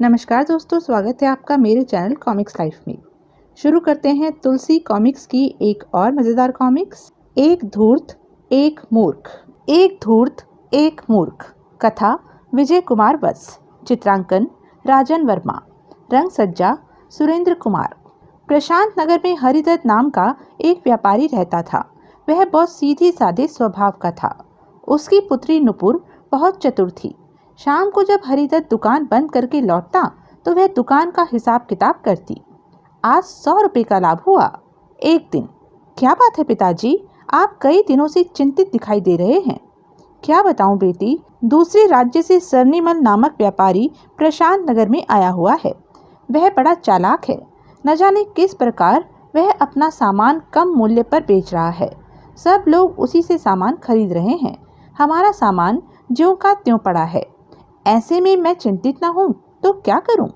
नमस्कार दोस्तों, स्वागत है आपका मेरे चैनल कॉमिक्स लाइफ में। शुरू करते हैं तुलसी कॉमिक्स की एक और मज़ेदार कॉमिक्स, एक धूर्त एक मूर्ख। एक धूर्त एक मूर्ख। कथा विजय कुमार बस। चित्रांकन राजन वर्मा। रंग सज्जा सुरेंद्र कुमार। प्रशांत नगर में हरिदत्त नाम का एक व्यापारी रहता था। वह बहुत सीधे साधे स्वभाव का था। उसकी पुत्री नुपुर बहुत चतुर थी। शाम को जब हरिदत्त दुकान बंद करके लौटता तो वह दुकान का हिसाब किताब करती। आज 100 रुपए का लाभ हुआ। एक दिन, क्या बात है पिताजी, आप कई दिनों से चिंतित दिखाई दे रहे हैं। क्या बताऊं बेटी, दूसरे राज्य से सरनीमल नामक व्यापारी प्रशांत नगर में आया हुआ है। वह बड़ा चालाक है। न जाने किस प्रकार वह अपना सामान कम मूल्य पर बेच रहा है। सब लोग उसी से सामान खरीद रहे हैं। हमारा सामान ज्यों का त्यों पड़ा है। ऐसे में मैं चिंतित ना हूँ तो क्या करूँ?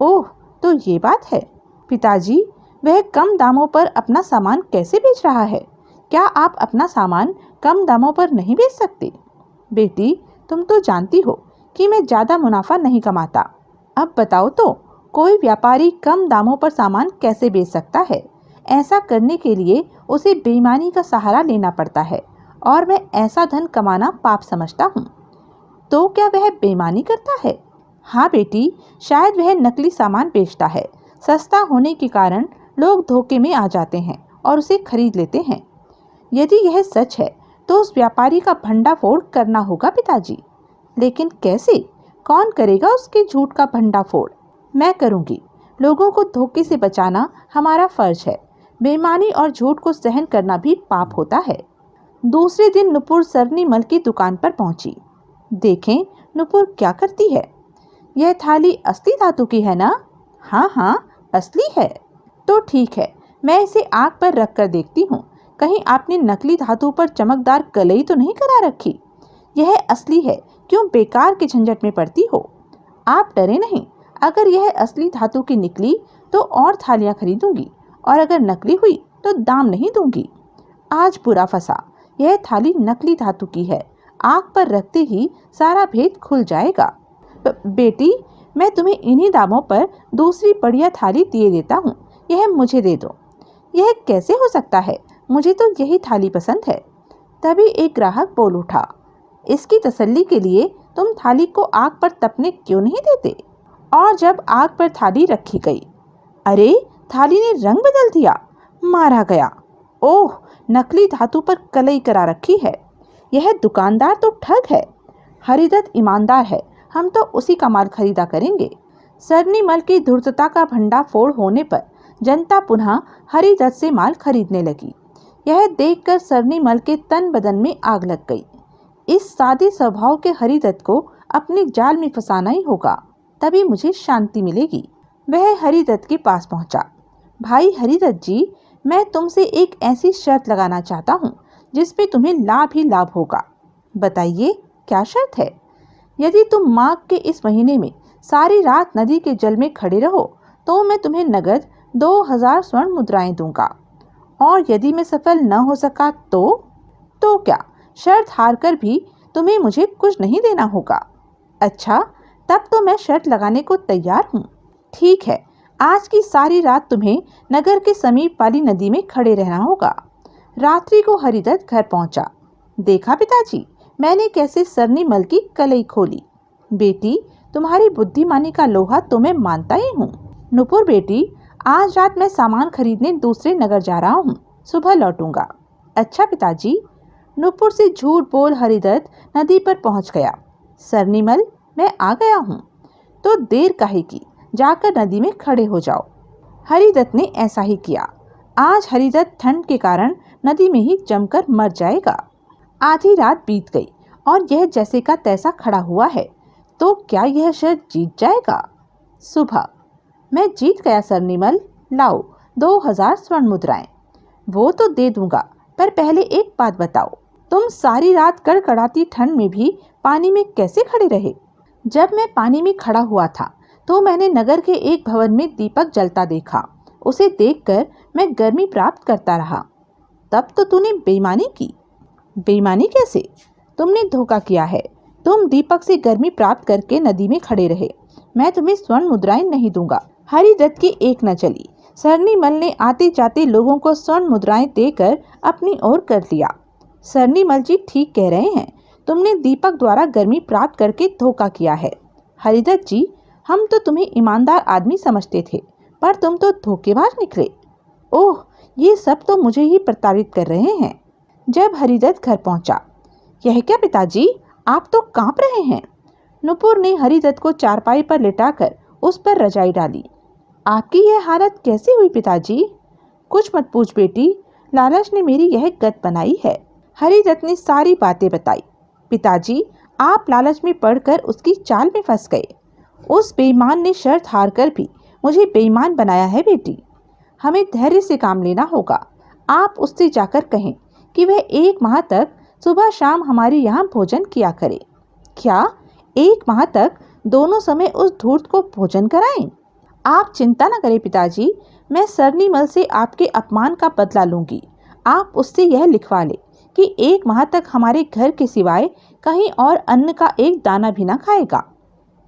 ओह, तो ये बात है। पिताजी, वह कम दामों पर अपना सामान कैसे बेच रहा है? क्या आप अपना सामान कम दामों पर नहीं बेच सकते? बेटी, तुम तो जानती हो कि मैं ज़्यादा मुनाफा नहीं कमाता। अब बताओ तो, कोई व्यापारी कम दामों पर सामान कैसे बेच सकता है? ऐसा करने के लिए उसे बेईमानी का सहारा लेना पड़ता है और मैं ऐसा धन कमाना पाप समझता हूँ। तो क्या वह बेईमानी करता है? हाँ बेटी, शायद वह नकली सामान बेचता है। सस्ता होने के कारण लोग धोखे में आ जाते हैं और उसे खरीद लेते हैं। यदि यह सच है तो उस व्यापारी का भंडाफोड़ करना होगा पिताजी। लेकिन कैसे? कौन करेगा उसके झूठ का भंडाफोड़? मैं करूँगी। लोगों को धोखे से बचाना हमारा फर्ज है। बेईमानी और झूठ को सहन करना भी पाप होता है। दूसरे दिन नुपुर सरनीमल की दुकान पर पहुंची। देखें नुपुर क्या करती है। यह थाली असली धातु की है ना? हाँ हाँ, असली है। तो ठीक है, मैं इसे आग पर रख कर देखती हूँ। कहीं आपने नकली धातु पर चमकदार कलई तो नहीं करा रखी? यह असली है, क्यों बेकार के झंझट में पड़ती हो? आप डरे नहीं। अगर यह असली धातु की निकली तो और थालियां खरीदूंगी, और अगर नकली हुई तो दाम नहीं दूंगी। आज बुरा फंसा। यह थाली नकली धातु की है। आग पर रखते ही सारा भेद खुल जाएगा। बेटी, मैं तुम्हें इन्हीं दामों पर दूसरी बढ़िया थाली दिए देता हूँ। यह मुझे दे दो। यह कैसे हो सकता है? मुझे तो यही थाली पसंद है। तभी एक ग्राहक बोल उठा, इसकी तसल्ली के लिए तुम थाली को आग पर तपने क्यों नहीं देते? और जब आग पर थाली रखी गई, अरे, थाली ने रंग बदल दिया। मारा गया। ओह, नकली धातु पर कलई करा रखी है। यह दुकानदार तो ठग है। हरिदत्त ईमानदार है। हम तो उसी का माल खरीदा करेंगे। सरनीमल की धूर्तता का भंडाफोड़ होने पर जनता पुनः हरिदत्त से माल खरीदने लगी। यह देखकर सरनीमल के तन बदन में आग लग गई। इस सादे स्वभाव के हरिदत्त को अपने जाल में फंसाना ही होगा, तभी मुझे शांति मिलेगी। वह हरिदत्त के पास पहुंचा। भाई हरिदत्त जी, मैं तुमसे एक ऐसी शर्त लगाना चाहता हूँ जिसपे तुम्हें लाभ ही लाभ होगा। बताइए, क्या शर्त है? यदि तुम माघ के इस महीने में सारी रात नदी के जल में खड़े रहो तो मैं तुम्हें नगद 2000 स्वर्ण मुद्राएं दूंगा। और यदि मैं सफल न हो सका तो क्या? शर्त हार कर भी तुम्हें मुझे कुछ नहीं देना होगा। अच्छा, तब तो मैं शर्त लगाने को तैयार हूँ। ठीक है, आज की सारी रात तुम्हें नगर के समीप वाली नदी में खड़े रहना होगा। रात्रि को हरिदत्त घर पहुंचा। देखा पिताजी, मैंने कैसे सरनीमल की कलई खोली। बेटी, तुम्हारी बुद्धिमानी का लोहा तो मैं मानता ही हूँ। नुपुर बेटी, आज रात मैं सामान खरीदने दूसरे नगर जा रहा हूँ। सुबह लौटूंगा। अच्छा पिताजी। नुपुर से झूठ बोल हरिदत्त नदी पर पहुंच गया। सरनीमल, मैं आ गया हूँ। तो देर काहे की, जाकर नदी में खड़े हो जाओ। हरिदत्त ने ऐसा ही किया। आज हरिदत्त ठंड के कारण नदी में ही जमकर मर जाएगा। आधी रात बीत गई और यह जैसे का तैसा खड़ा हुआ है। तो क्या यह शर्त जीत जाएगा? सुबह, मैं जीत गया सरनीमल। लाओ 2000 स्वर्ण मुद्राएं। वो तो दे दूंगा, पर पहले एक बात बताओ, तुम सारी रात कड़कड़ाती ठंड में भी पानी में कैसे खड़े रहे? जब मैं पानी में खड़ा हुआ था तो मैंने नगर के एक भवन में दीपक जलता देखा। उसे देखकर मैं गर्मी प्राप्त करता रहा। तब तो तूने बेईमानी की। बेईमानी कैसे? तुमने धोखा किया है। तुम दीपक से गर्मी प्राप्त करके नदी में खड़े रहे। मैं तुम्हें स्वर्ण मुद्राएं नहीं दूंगा। हरिदत्त की एक न चली। सरनीमल ने आते जाते लोगों को स्वर्ण मुद्राएं देकर अपनी ओर कर लिया। सरनीमल जी ठीक कह रहे हैं, तुमने दीपक द्वारा गर्मी प्राप्त करके धोखा किया है। हरिदत्त जी, हम तो तुम्हें ईमानदार आदमी समझते थे, पर तुम तो धोखेबाज निकले। ओह, ये सब तो मुझे ही प्रताड़ित कर रहे हैं। जब हरिदत्त घर पहुंचा, यह क्या पिताजी, आप तो कांप रहे हैं। नुपुर ने हरिदत्त को चारपाई पर लिटाकर उस पर रजाई डाली। आपकी यह हालत कैसे हुई पिताजी? कुछ मत पूछ बेटी, लालच ने मेरी यह गत बनाई है। हरिदत्त ने सारी बातें बताई। पिताजी, आप लालच में पड़कर उसकी चाल में फंस गए। उस बेईमान ने शर्त हारकर भी मुझे बेईमान बनाया है बेटी। हमें धैर्य से काम लेना होगा। आप उससे जाकर कहें कि वह 1 माह तक सुबह शाम हमारे यहाँ भोजन किया करे। क्या 1 माह तक दोनों समय उस धूर्त को भोजन कराएं? आप चिंता न करें पिताजी, मैं सरनीमल से आपके अपमान का बदला लूंगी। आप उससे यह लिखवा ले कि 1 माह तक हमारे घर के सिवाय कहीं और अन्न का एक दाना भी ना खाएगा।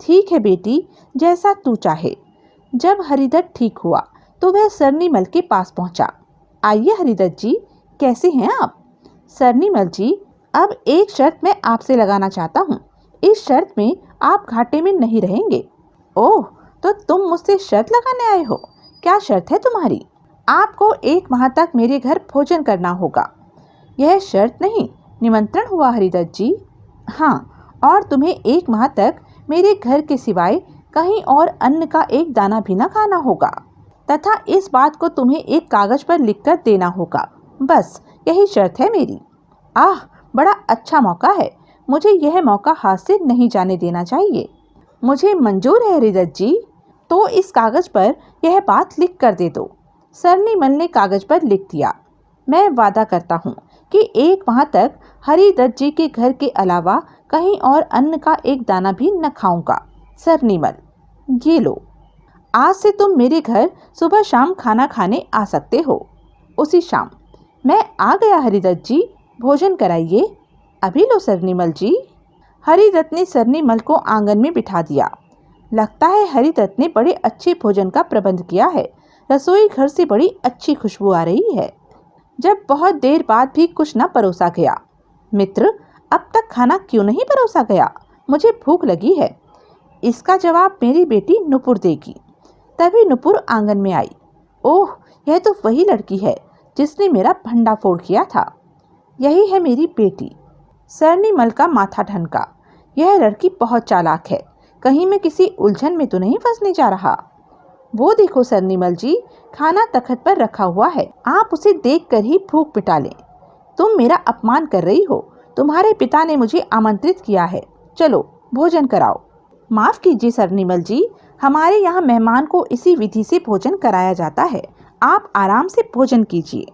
ठीक है बेटी, जैसा तू चाहे। जब हरिदत्त ठीक हुआ तो वह सरनीमल के पास पहुंचा। आइए हरिदत्त जी, कैसे हैं आप? सरनीमल जी, अब एक शर्त मैं आपसे लगाना चाहता हूँ। इस शर्त में आप घाटे में नहीं रहेंगे। ओह, तो तुम मुझसे शर्त लगाने आए हो? क्या शर्त है तुम्हारी? आपको 1 माह तक मेरे घर भोजन करना होगा। यह शर्त नहीं, निमंत्रण हुआ हरिदत्त जी। हाँ, और तुम्हें 1 माह तक मेरे घर के सिवाय कहीं और अन्न का एक दाना भी न खाना होगा, तथा इस बात को तुम्हें एक कागज पर लिखकर देना होगा। बस यही शर्त है मेरी। आह, बड़ा अच्छा मौका है। मुझे यह मौका हाथ से नहीं जाने देना चाहिए। मुझे मंजूर है हरिदत्त जी। तो इस कागज पर यह बात लिख कर दे दो। सरनीमल ने कागज पर लिख दिया। मैं वादा करता हूँ कि 1 माह तक हरिदत्त जी के घर के अलावा कहीं और अन्न का एक दाना भी न खाऊंगा। सरनीमल, ये लो, आज से तुम मेरे घर सुबह शाम खाना खाने आ सकते हो। उसी शाम। मैं आ गया हरिदत्त जी, भोजन कराइए। अभी लो सरनीमल जी। हरिदत्त ने सरनीमल को आंगन में बिठा दिया। लगता है हरिदत्त ने बड़े अच्छे भोजन का प्रबंध किया है। रसोई घर से बड़ी अच्छी खुशबू आ रही है। जब बहुत देर बाद भी कुछ न परोसा गया। मित्र, अब तक खाना क्यों नहीं परोसा गया? मुझे भूख लगी है। इसका जवाब मेरी बेटी नुपुर देगी। तभी नुपुर आंगन में आई। ओह, यह तो वही लड़की है जिसने मेरा भंडाफोड़ किया था। यही है मेरी बेटी। सरनीमल का माथा ठनका। यह लड़की बहुत चालाक है। कहीं मैं किसी उलझन में तो नहीं फंसने जा रहा। वो देखो सरनीमल जी, खाना तख्त पर रखा हुआ है। आप उसे देखकर ही भूख मिटा लें। तुम मेरा अपमान कर रही हो। तुम्हारे पिता ने मुझे आमंत्रित किया है। चलो भोजन कराओ। माफ कीजिए सरनीमल जी, हमारे यहाँ मेहमान को इसी विधि से भोजन कराया जाता है। आप आराम से भोजन कीजिए।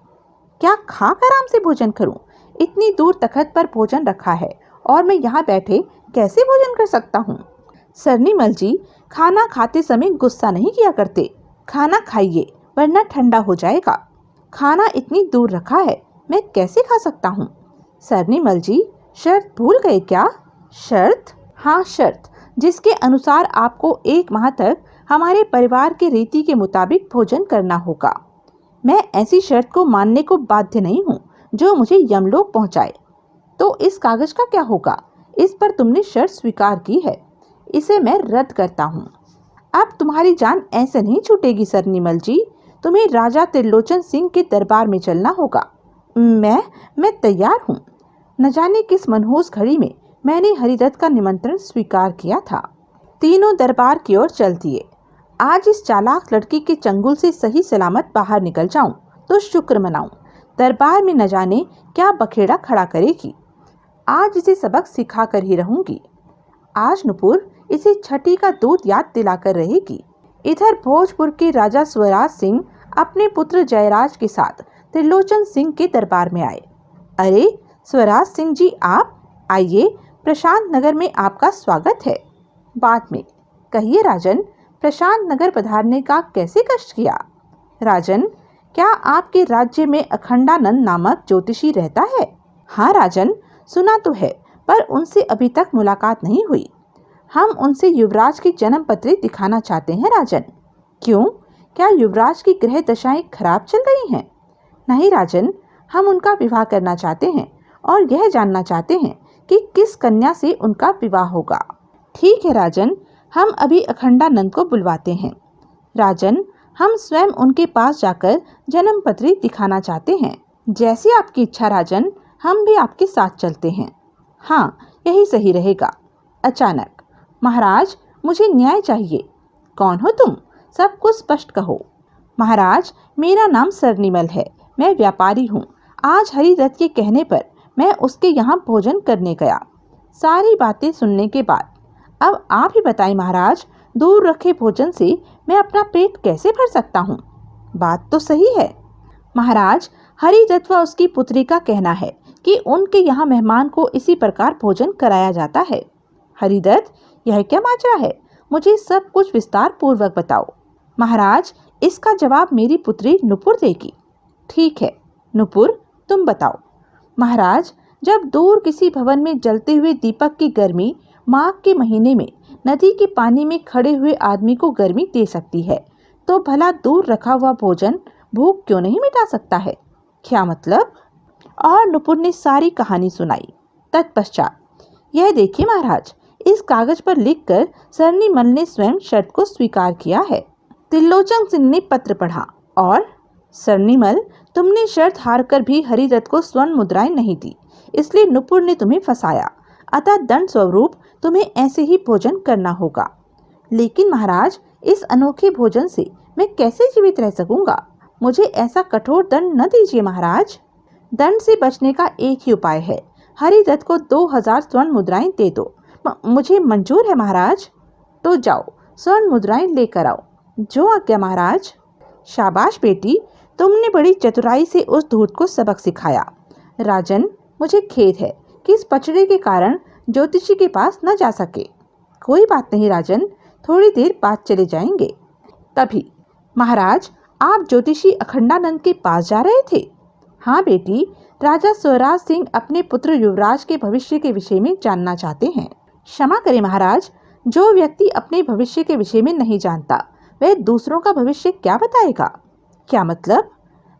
क्या खाकर आराम से भोजन करूं? इतनी दूर तख्त पर भोजन रखा है और मैं यहाँ बैठे कैसे भोजन कर सकता हूँ? सरनीमल जी, खाना खाते समय गुस्सा नहीं किया करते। खाना खाइए वरना ठंडा हो जाएगा। खाना इतनी दूर रखा है, मैं कैसे खा सकता हूँ? सरनीमल जी, शर्त भूल गए क्या? शर्त? हाँ, शर्त जिसके अनुसार आपको 1 माह तक हमारे परिवार के रीति के मुताबिक भोजन करना होगा। मैं ऐसी शर्त को मानने को बाध्य नहीं हूँ जो मुझे यमलोक पहुँचाए। तो इस कागज का क्या होगा? इस पर तुमने शर्त स्वीकार की है, इसे मैं रद्द करता हूँ। अब तुम्हारी जान ऐसे नहीं छूटेगी सरनीमल जी। तुम्हें राजा त्रिलोचन सिंह के दरबार में चलना होगा। मैं तैयार हूँ। न जाने किस मनहूस घड़ी में मैंने हरिदत्त का निमंत्रण स्वीकार किया था। तीनों दरबार की ओर चल दिए। आज इस चालाक लड़की के चंगुल से सही सलामत बाहर निकल जाऊं तो शुक्र मनाऊं। दरबार में न जाने क्या बखेड़ा खड़ा करेगी। आज इसे सबक सिखा कर ही रहूंगी। आज नुपुर इसे छठी का दूध याद दिलाकर रहेगी। इधर भोजपुर के राजा स्वराज सिंह अपने पुत्र जयराज के साथ त्रिलोचन सिंह के दरबार में आए। अरे स्वराज सिंह जी, आप आइए, प्रशांत नगर में आपका स्वागत है। बाद में कहिए राजन, प्रशांत नगर पधारने का कैसे कष्ट किया? राजन, क्या आपके राज्य में अखंडानंद नामक ज्योतिषी रहता है? हाँ राजन, सुना तो है, पर उनसे अभी तक मुलाकात नहीं हुई। हम उनसे युवराज की जन्म पत्री दिखाना चाहते हैं राजन। क्यों? क्या युवराज की ग्रह दशाएं खराब चल रही हैं? नहीं राजन, हम उनका विवाह करना चाहते हैं और यह जानना चाहते हैं कि किस कन्या से उनका विवाह होगा। ठीक है राजन, हम अभी अखंडानंद को बुलवाते हैं। राजन, हम स्वयं उनके पास जाकर जन्म पत्री दिखाना चाहते हैं। जैसी आपकी इच्छा राजन, हम भी आपके साथ चलते हैं। हाँ, यही सही रहेगा। अचानक, महाराज, मुझे न्याय चाहिए। कौन हो तुम? सब कुछ स्पष्ट कहो। महाराज, मेरा नाम सरनिमल है, मैं व्यापारी हूँ। आज हरिदत्त के कहने पर मैं उसके यहाँ भोजन करने गया। सारी बातें सुनने के बाद अब आप ही बताएं महाराज, दूर रखे भोजन से मैं अपना पेट कैसे भर सकता हूँ? बात तो सही है महाराज, हरिदत्त व उसकी पुत्री का कहना है कि उनके यहाँ मेहमान को इसी प्रकार भोजन कराया जाता है। हरिदत्त, यह क्या माजरा है? मुझे सब कुछ विस्तार पूर्वक बताओ। महाराज, इसका जवाब मेरी पुत्री नुपुर देगी। ठीक है नुपुर, तुम बताओ। महाराज, जब दूर किसी भवन में जलते हुए दीपक की गर्मी माघ के महीने में नदी के पानी में खड़े हुए आदमी को गर्मी दे सकती है, तो भला दूर रखा हुआ भोजन भूख क्यों नहीं मिटा सकता है? क्या मतलब? और नुपुर ने सारी कहानी सुनाई। तत्पश्चात, यह देखिए महाराज, इस कागज पर लिखकर सरनीमल ने स्वयं शर्त को स्वीकार किया है। त्रिलोचन सिंह ने पत्र पढ़ा और सरनीमल, तुमने शर्त हारकर भी हरिदत्त को स्वर्ण मुद्राएं नहीं दी, इसलिए नुपुर ने तुम्हें फंसाया, अतः दंड स्वरूप तुम्हें ऐसे ही भोजन करना होगा। लेकिन महाराज, इस अनोखे भोजन से मैं कैसे जीवित रह सकूंगा? मुझे ऐसा कठोर दंड न दीजिए महाराज। दंड से बचने का एक ही उपाय है, हरिदत्त को 2000 स्वर्ण मुद्राएं दे दो। मुझे मंजूर है महाराज। तो जाओ, स्वर्ण मुद्राएं लेकर आओ। जो आज्ञा महाराज। शाबाश बेटी, तुमने बड़ी चतुराई से उस धूर्त को सबक सिखाया। राजन, मुझे खेद है कि इस पचड़े के कारण ज्योतिषी के पास न जा सके। कोई बात नहीं राजन, थोड़ी देर बाद चले जाएंगे। तभी, महाराज, आप ज्योतिषी अखंडानंद के पास जा रहे थे? हाँ बेटी, राजा स्वराज सिंह अपने पुत्र युवराज के भविष्य के विषय में जानना चाहते हैं। क्षमा करें महाराज, जो व्यक्ति अपने भविष्य के विषय में नहीं जानता वह दूसरों का भविष्य क्या बताएगा? क्या मतलब?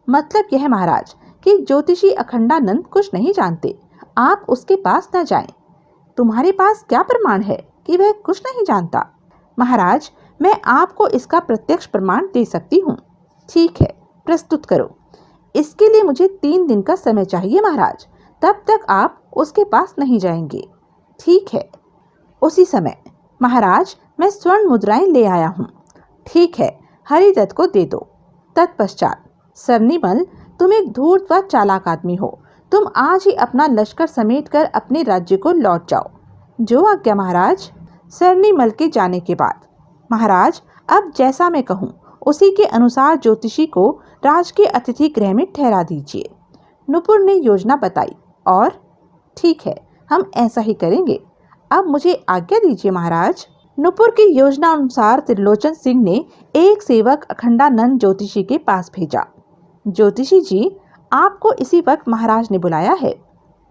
मतलब यह महाराज कि ज्योतिषी अखंडानंद कुछ नहीं जानते, आप उसके पास न जाएं। तुम्हारे पास क्या प्रमाण है कि वह कुछ नहीं जानता? महाराज, मैं आपको इसका प्रत्यक्ष प्रमाण दे सकती हूँ। ठीक है, प्रस्तुत करो। इसके लिए मुझे 3 दिन का समय चाहिए महाराज, तब तक आप उसके पास नहीं जाएंगे। ठीक है, उसी समय। महाराज, मैं स्वर्ण मुद्राएं ले आया हूँ। ठीक है, हरिदत्त को दे दो। तत्पश्चात, सरनीमल, तुम एक धूर्त व चालाक आदमी हो, तुम आज ही अपना लश्कर समेट कर अपने राज्य को लौट जाओ। जो आज्ञा महाराज। सरनीमल के जाने के बाद, महाराज, अब जैसा मैं कहूँ उसी के अनुसार ज्योतिषी को राजकीय अतिथि गृह में ठहरा दीजिए। नुपुर ने योजना बताई और ठीक है, हम ऐसा ही करेंगे। अब मुझे आज्ञा दीजिए महाराज। नुपुर की योजना अनुसार त्रिलोचन सिंह ने एक सेवक अखंडानंद ज्योतिषी के पास भेजा। ज्योतिषी जी, आपको इसी वक्त महाराज ने बुलाया है।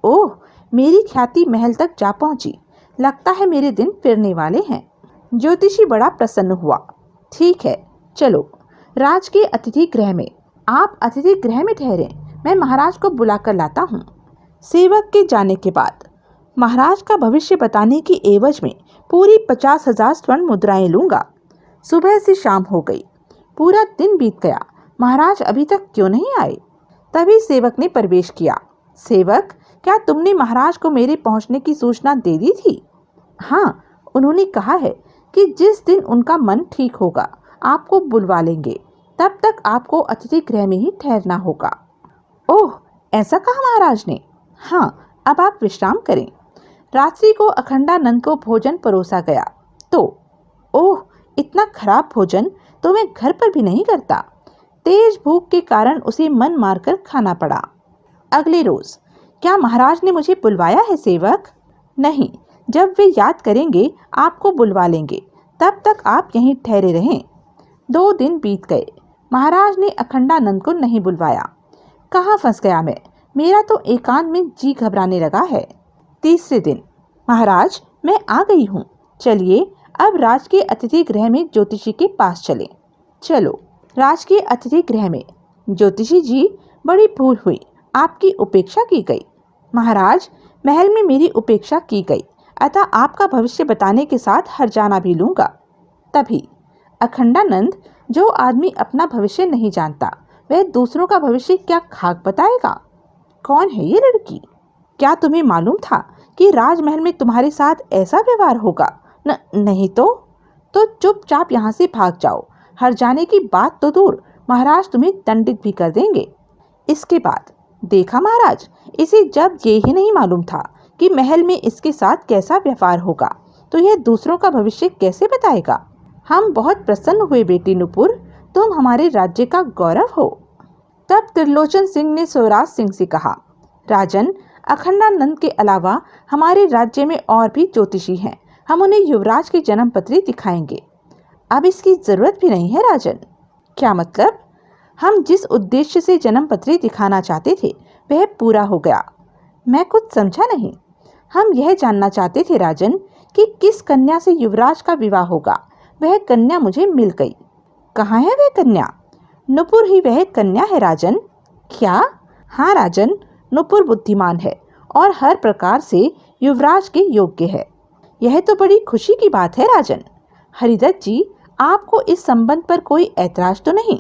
ओह, मेरी ख्याति महल तक जा पहुंची, लगता है मेरे दिन फिरने वाले हैं। ज्योतिषी बड़ा प्रसन्न हुआ। ठीक है, चलो राजकीय अतिथि गृह में। आप अतिथि गृह में ठहरे, मैं महाराज को बुलाकर लाता हूँ। सेवक के जाने के बाद, महाराज का भविष्य बताने की एवज में पूरी 50,000 स्वर्ण मुद्राएं लूंगा। सुबह से शाम हो गई, पूरा दिन बीत गया, महाराज अभी तक क्यों नहीं आए? तभी सेवक ने प्रवेश किया। सेवक, क्या तुमने महाराज को मेरे पहुंचने की सूचना दे दी थी? हाँ, उन्होंने कहा है कि जिस दिन उनका मन ठीक होगा आपको बुलवा लेंगे, तब तक आपको अतिथि गृह में ही ठहरना होगा। ओह, ऐसा कहा महाराज ने? हाँ, अब आप विश्राम करें। रात्रि को अखंडानंद को भोजन परोसा गया तो ओह, इतना खराब भोजन तो मैं घर पर भी नहीं करता। तेज भूख के कारण उसे मन मारकर खाना पड़ा। अगले रोज, क्या महाराज ने मुझे बुलवाया है सेवक? नहीं, जब वे याद करेंगे आपको बुलवा लेंगे, तब तक आप यहीं ठहरे रहें। 2 दिन बीत गए, महाराज ने अखंडानंद को नहीं बुलवाया। कहाँ फंस गया मैं, मेरा तो एकांत में जी घबराने लगा है। तीसरे दिन, महाराज, मैं आ गई हूँ, चलिए अब राजकीय अतिथि गृह में ज्योतिषी के पास चलें। चलो। राजकीय अतिथि गृह में। ज्योतिषी जी, बड़ी भूल हुई, आपकी उपेक्षा की गई। महाराज, महल में मेरी उपेक्षा की गई, अतः आपका भविष्य बताने के साथ हर्जाना भी लूंगा। तभी अखंडानंद, जो आदमी अपना भविष्य नहीं जानता वह दूसरों का भविष्य क्या खाक बताएगा? कौन है ये लड़की? क्या तुम्हें मालूम था कि राजमहल में तुम्हारे साथ ऐसा व्यवहार होगा? नहीं तो चुपचाप यहाँ से भाग जाओ। हर जाने की बात तो दूर, महाराज तुम्हें दंडित भी कर देंगे। इसके बाद देखा महाराज, इसे जब ये ही नहीं मालूम था कि महल में इसके साथ कैसा व्यवहार होगा, तो यह दूसरों का भविष्य कैसे बताएगा। हम बहुत प्रसन्न हुए बेटी नुपुर, तुम हमारे राज्य का गौरव हो। तब त्रिलोचन सिंह ने स्वराज सिंह से कहा, राजन, अखंडानंद के अलावा हमारे राज्य में और भी ज्योतिषी हैं, हम उन्हें युवराज की जन्म पत्री दिखाएंगे। अब इसकी जरूरत भी नहीं है राजन। क्या मतलब? हम जिस उद्देश्य से जन्म पत्री दिखाना चाहते थे वह पूरा हो गया। मैं कुछ समझा नहीं। हम यह जानना चाहते थे राजन कि किस कन्या से युवराज का विवाह होगा। वह कन्या मुझे मिल गई। कहाँ है वह कन्या? नुपुर ही वह कन्या है राजन। क्या? हाँ राजन, नुपुर बुद्धिमान है और हर प्रकार से युवराज के योग्य है। यह तो बड़ी खुशी की बात है राजन। हरिदत्त जी, आपको इस संबंध पर कोई ऐतराज तो नहीं?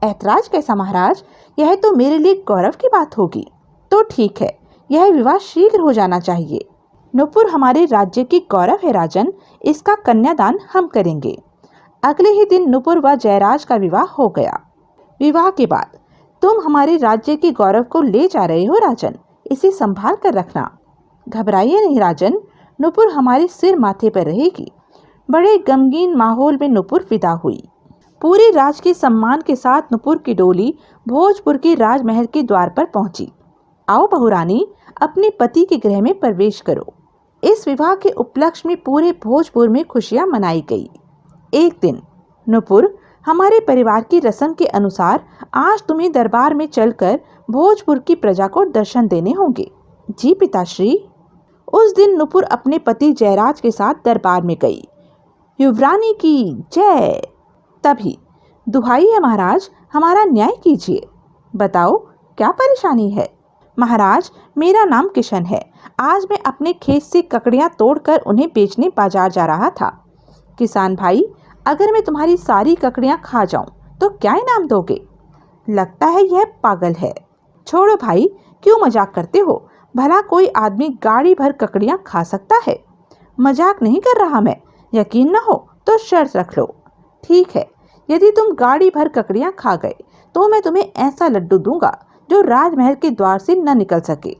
ऐतराज कैसा महाराज, यह तो मेरे लिए गौरव की बात होगी। तो ठीक है, यह विवाह शीघ्र हो जाना चाहिए। नुपुर हमारे राज्य की गौरव है राजन, इसका कन्यादान हम करेंगे। अगले ही दिन नुपुर व जयराज का विवाह हो गया। विवाह के बाद तुम हमारे राज्य के गौरव को ले जा रहे हो राजन, इसे संभाल कर रखना। घबराइए नहीं राजन, नुपुर हमारे सिर माथे पर रहेगी। बड़े गमगीन माहौल में नुपुर विदा हुई। पूरे राज के सम्मान के साथ नुपुर की डोली भोजपुर के राजमहल के द्वार पर पहुंची। आओ बहुरानी, अपने पति के गृह में प्रवेश करो। इस विवाह के उपलक्ष्य में पूरे भोजपुर में खुशियां मनाई गई। एक दिन, नुपुर, हमारे परिवार की रस्म के अनुसार आज तुम्हें दरबार में चलकर भोजपुर की प्रजा को दर्शन देने होंगे। जी पिताश्री। उस दिन नुपुर अपने पति जयराज के साथ दरबार में गई। युवरानी की जय। तभी, दुहाई है महाराज, हमारा न्याय कीजिए। बताओ क्या परेशानी है? महाराज, मेरा नाम किशन है। आज मैं अपने खेत से ककड़ियां तोड़कर उन्हें बेचने बाजार जा रहा था। किसान भाई, अगर मैं तुम्हारी सारी ककड़ियां खा जाऊं तो क्या इनाम दोगे? लगता है यह पागल है। छोड़ो भाई, क्यों मजाक करते हो? भला कोई आदमी गाड़ी भर ककड़ियां खा सकता है? मजाक नहीं कर रहा मैं। यकीन न हो तो शर्त रख लो। ठीक है, यदि तुम गाड़ी भर ककड़ियां खा गए तो मैं तुम्हें ऐसा लड्डू दूंगा जो राजमहल के द्वार से न निकल सके।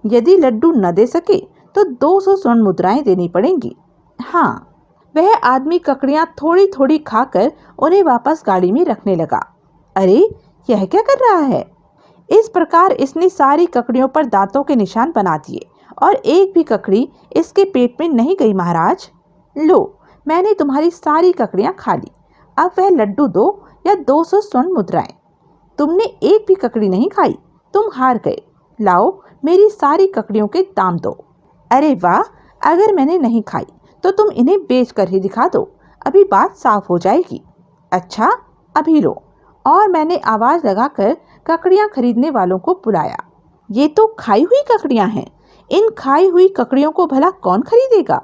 यदि लड्डू न दे सके तो 200 स्वर्ण मुद्राएं देनी पड़ेंगी। हाँ। वह आदमी ककड़ियां थोड़ी थोड़ी खाकर उन्हें वापस गाड़ी में रखने लगा। अरे, यह क्या कर रहा है? इस प्रकार इसने सारी ककड़ियों पर दांतों के निशान बना दिए और एक भी ककड़ी इसके पेट में नहीं गई। महाराज, लो, मैंने तुम्हारी सारी ककड़ियां खा ली। अब वह लड्डू दो या 200 स्वर्ण मुद्राएं। तुमने एक भी ककड़ी नहीं खाई, तुम हार गए। लाओ, मेरी सारी ककड़ियों के दाम दो। अरे वाह, अगर मैंने नहीं खाई तो तुम इन्हें बेच कर ही दिखा दो, अभी बात साफ हो जाएगी। अच्छा, अभी लो। और मैंने आवाज लगाकर ककड़ियां खरीदने वालों को बुलाया। ये तो खाई हुई ककड़ियां हैं, इन खाई हुई ककड़ियों को भला कौन खरीदेगा?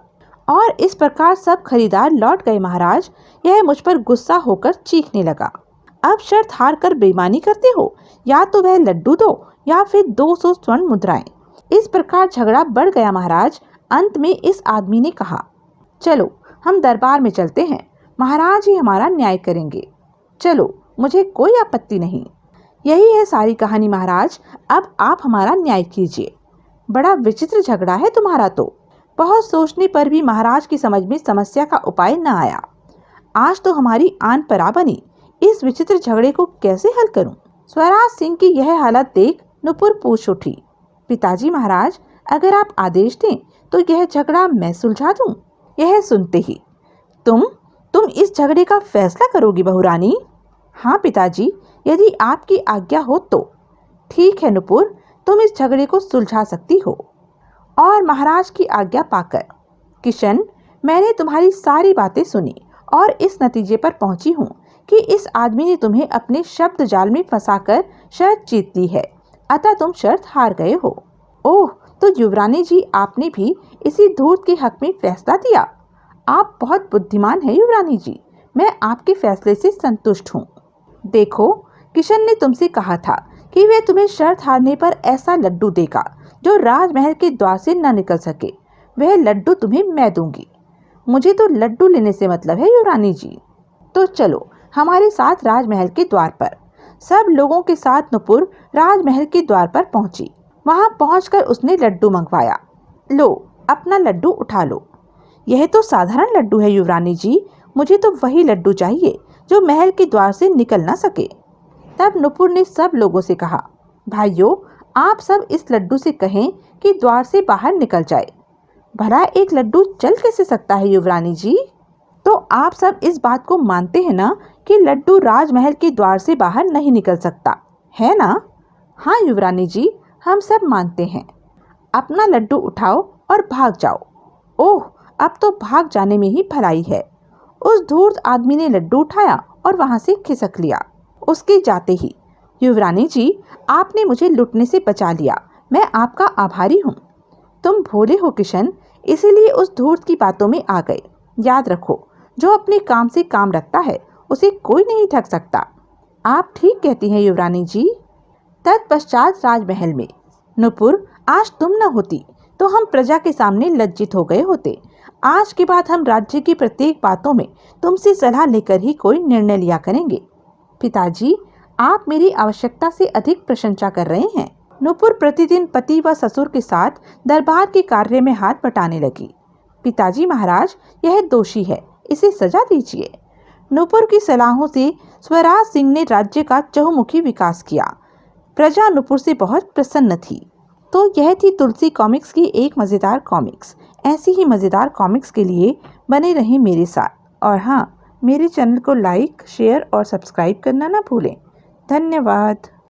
और इस प्रकार सब खरीदार लौट गए। महाराज, यह मुझ पर गुस्सा होकर चीखने लगा। अब शर्त हार कर बेईमानी करते हो, या तो वह लड्डू दो या फिर 200 स्वर्ण मुद्राएं। इस प्रकार झगड़ा बढ़ गया। महाराज, अंत में इस आदमी ने कहा, चलो हम दरबार में चलते हैं, महाराज ही हमारा न्याय करेंगे। चलो, मुझे कोई आपत्ति नहीं। यही है सारी कहानी महाराज, अब आप हमारा न्याय कीजिए। बड़ा विचित्र झगड़ा है तुम्हारा तो। बहुत सोचने पर भी महाराज की समझ में समस्या का उपाय न आया। आज तो हमारी आन परा बनी, इस विचित्र झगड़े को कैसे हल करूं? स्वराज सिंह की यह हालत देख नुपुर पूछ उठी, पिताजी महाराज, अगर आप आदेश दें तो यह झगड़ा मैं सुलझा दूं। यह सुनते ही, तुम इस झगड़े का फैसला करोगी बहुरानी? हाँ पिताजी, यदि आपकी आज्ञा हो तो। ठीक है नुपुर, तुम इस झगड़े को सुलझा सकती हो। और महाराज की आज्ञा पाकर किशन, मैंने तुम्हारी सारी बातें सुनी और इस नतीजे पर पहुंची हूँ कि इस आदमी ने तुम्हें अपने शब्द जाल में फंसाकर शर्त जीत ली है, अतः तुम शर्त हार गए हो। ओह, तो युवरानी जी, आपने भी इसी धूर्त के हक में फैसला दिया। आप बहुत बुद्धिमान हैं युवरानी जी, मैं आपके फैसले से संतुष्ट हूँ। देखो, किशन ने तुमसे कहा था कि वह तुम्हें शर्त हारने पर ऐसा लड्डू देगा जो राजमहल के द्वार से न निकल सके। वह लड्डू तुम्हें मैं दूंगी। मुझे तो लड्डू लेने से मतलब है युवरानी जी। तो चलो हमारे साथ राजमहल के द्वार पर। सब लोगों के साथ नुपुर राजमहल के द्वार पर पहुंची। वहां पहुंचकर उसने लड्डू मंगवाया। लो, अपना लड्डू उठा लो। यह तो साधारण लड्डू है युवरानी जी, मुझे तो वही लड्डू चाहिए जो महल के द्वार से निकल ना सके। तब नुपुर ने सब लोगों से कहा, भाइयों, आप सब इस लड्डू से कहें कि द्वार से बाहर निकल जाए। भला एक लड्डू चल कैसे सकता है युवरानी जी? तो आप सब इस बात को मानते हैं ना कि लड्डू राजमहल के द्वार से बाहर नहीं निकल सकता, है ना? हाँ युवरानी जी, हम सब मानते हैं। अपना लड्डू उठाओ और भाग जाओ। ओह, अब तो भाग जाने में ही भलाई है। उस धूर्त आदमी ने लड्डू उठाया और वहां से खिसक लिया। उसके जाते ही, युवरानी जी, आपने मुझे लुटने से बचा लिया, मैं आपका आभारी हूँ। तुम भोले हो किशन, इसीलिए उस धूर्त की बातों में आ गए। याद रखो, जो अपने काम से काम रखता है उसे कोई नहीं ठग सकता। आप ठीक कहती हैं युवरानी जी। तत्पश्चात राजमहल में, नुपुर, आज तुम न होती तो हम प्रजा के सामने लज्जित हो गए होते। आज के बाद हम राज्य की प्रत्येक बातों में तुमसे सलाह लेकर ही कोई निर्णय लिया करेंगे। पिताजी, आप मेरी आवश्यकता से अधिक प्रशंसा कर रहे हैं। नुपुर प्रतिदिन पति व ससुर के साथ दरबार के कार्य में हाथ बटाने लगी। पिताजी महाराज, यह दोषी है, इसे सजा दीजिए। नुपुर की सलाहों से स्वराज सिंह ने राज्य का चहुमुखी विकास किया। प्रजा नुपुर से बहुत प्रसन्न थी। तो यह थी तुलसी कॉमिक्स की एक मज़ेदार कॉमिक्स। ऐसी ही मज़ेदार कॉमिक्स के लिए बने रहें मेरे साथ। और हाँ, मेरे चैनल को लाइक, शेयर और सब्सक्राइब करना ना भूलें। धन्यवाद।